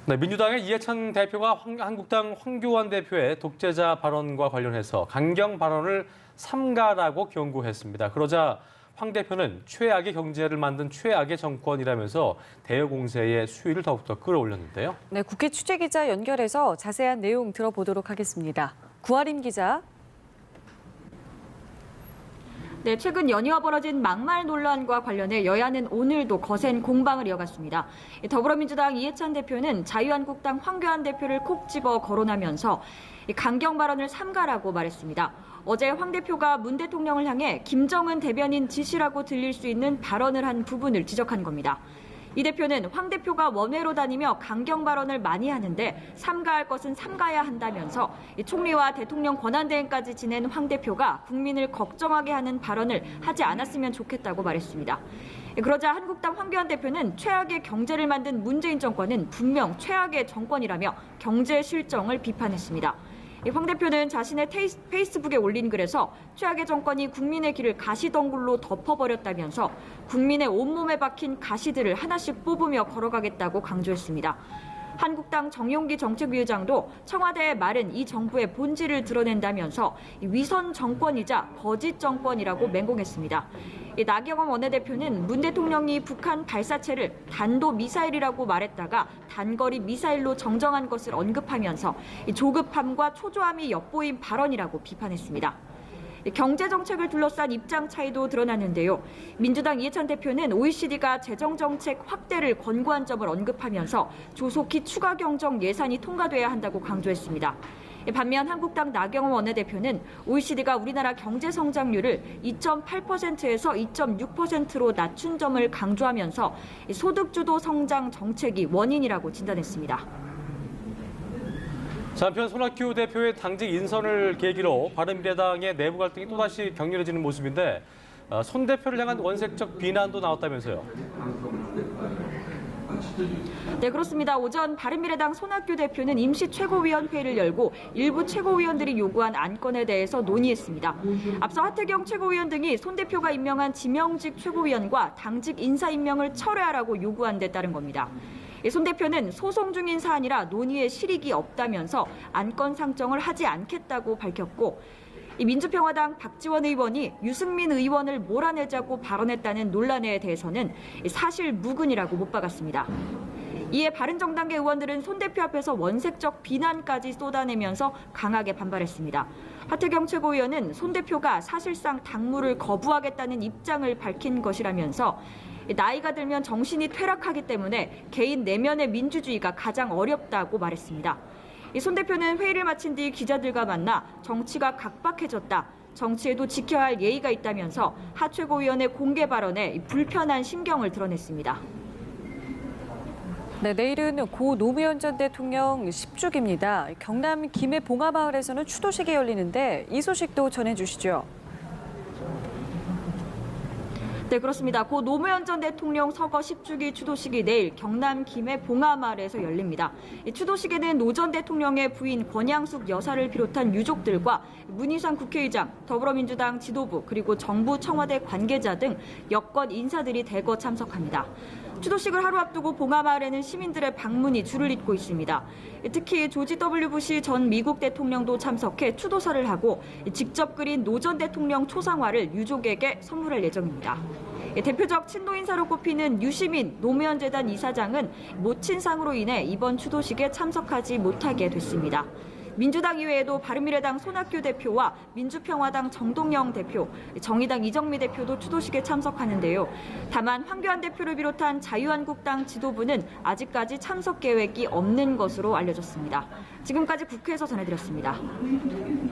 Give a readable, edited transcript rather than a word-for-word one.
네, 민주당의 이해찬 대표가 한국당 황교안 대표의 독재자 발언과 관련해서 강경 발언을 삼가라고 경고했습니다. 그러자 황 대표는 최악의 경제를 만든 최악의 정권이라면서 대여 공세의 수위를 더욱더 끌어올렸는데요. 네, 국회 취재기자 연결해서 자세한 내용 들어보도록 하겠습니다. 구아림 기자. 네, 최근 연이어 벌어진 막말 논란과 관련해 여야는 오늘도 거센 공방을 이어갔습니다. 더불어민주당 이해찬 대표는 자유한국당 황교안 대표를 콕 집어 거론하면서 강경 발언을 삼가라고 말했습니다. 어제 황 대표가 문 대통령을 향해 김정은 대변인 지시라고 들릴 수 있는 발언을 한 부분을 지적한 겁니다. 이 대표는 황 대표가 원외로 다니며 강경 발언을 많이 하는데 삼가할 것은 삼가야 한다면서 총리와 대통령 권한대행까지 지낸 황 대표가 국민을 걱정하게 하는 발언을 하지 않았으면 좋겠다고 말했습니다. 그러자 한국당 황교안 대표는 최악의 경제를 만든 문재인 정권은 분명 최악의 정권이라며 경제 실정을 비판했습니다. 황 대표는 자신의 페이스북에 올린 글에서 최악의 정권이 국민의 길을 가시덩굴로 덮어버렸다면서 국민의 온몸에 박힌 가시들을 하나씩 뽑으며 걸어가겠다고 강조했습니다. 한국당 정용기 정책위의장도 청와대의 말은 이 정부의 본질을 드러낸다면서 위선 정권이자 거짓 정권이라고 맹공했습니다. 나경원 원내대표는 문 대통령이 북한 발사체를 단도미사일이라고 말했다가 단거리 미사일로 정정한 것을 언급하면서 조급함과 초조함이 엿보인 발언이라고 비판했습니다. 경제정책을 둘러싼 입장 차이도 드러났는데요. 민주당 이해찬 대표는 OECD가 재정정책 확대를 권고한 점을 언급하면서 조속히 추가 경정 예산이 통과돼야 한다고 강조했습니다. 반면 한국당 나경원 원내대표는 OECD가 우리나라 경제 성장률을 2.8%에서 2.6%로 낮춘 점을 강조하면서 소득주도 성장 정책이 원인이라고 진단했습니다. 한편 손학규 대표의 당직 인선을 계기로 바른미래당의 내부 갈등이 또다시 격렬해지는 모습인데 손 대표를 향한 원색적 비난도 나왔다면서요. 네, 그렇습니다. 오전 바른미래당 손학규 대표는 임시 최고위원회를 열고 일부 최고위원들이 요구한 안건에 대해서 논의했습니다. 앞서 하태경 최고위원 등이 손 대표가 임명한 지명직 최고위원과 당직 인사 임명을 철회하라고 요구한 데 따른 겁니다. 손 대표는 소송 중인 사안이라 논의에 실익이 없다면서 안건 상정을 하지 않겠다고 밝혔고 민주평화당 박지원 의원이 유승민 의원을 몰아내자고 발언했다는 논란에 대해서는 사실 무근이라고 못 박았습니다. 이에 바른정당계 의원들은 손 대표 앞에서 원색적 비난까지 쏟아내면서 강하게 반발했습니다. 하태경 최고위원은 손 대표가 사실상 당무를 거부하겠다는 입장을 밝힌 것이라면서 나이가 들면 정신이 퇴락하기 때문에 개인 내면의 민주주의가 가장 어렵다고 말했습니다. 손 대표는 회의를 마친 뒤 기자들과 만나 정치가 각박해졌다. 정치에도 지켜야 할 예의가 있다면서 하 최고위원의 공개 발언에 불편한 심경을 드러냈습니다. 네, 내일은 고 노무현 전 대통령 10주기입니다. 경남 김해 봉하마을에서는 추도식이 열리는데 이 소식도 전해주시죠. 네, 그렇습니다. 고 노무현 전 대통령 서거 10주기 추도식이 내일 경남 김해 봉하마을에서 열립니다. 이 추도식에는 노 전 대통령의 부인 권양숙 여사를 비롯한 유족들과 문희상 국회의장, 더불어민주당 지도부, 그리고 정부 청와대 관계자 등 여권 인사들이 대거 참석합니다. 추도식을 하루 앞두고 봉하마을에는 시민들의 방문이 줄을 잇고 있습니다. 특히 조지 W. 부시 전 미국 대통령도 참석해 추도사를 하고 직접 그린 노 전 대통령 초상화를 유족에게 선물할 예정입니다. 대표적 친노 인사로 꼽히는 유시민 노무현 재단 이사장은 모친상으로 인해 이번 추도식에 참석하지 못하게 됐습니다. 민주당 이외에도 바른미래당 손학규 대표와 민주평화당 정동영 대표, 정의당 이정미 대표도 추도식에 참석하는데요. 다만 황교안 대표를 비롯한 자유한국당 지도부는 아직까지 참석 계획이 없는 것으로 알려졌습니다. 지금까지 국회에서 전해드렸습니다.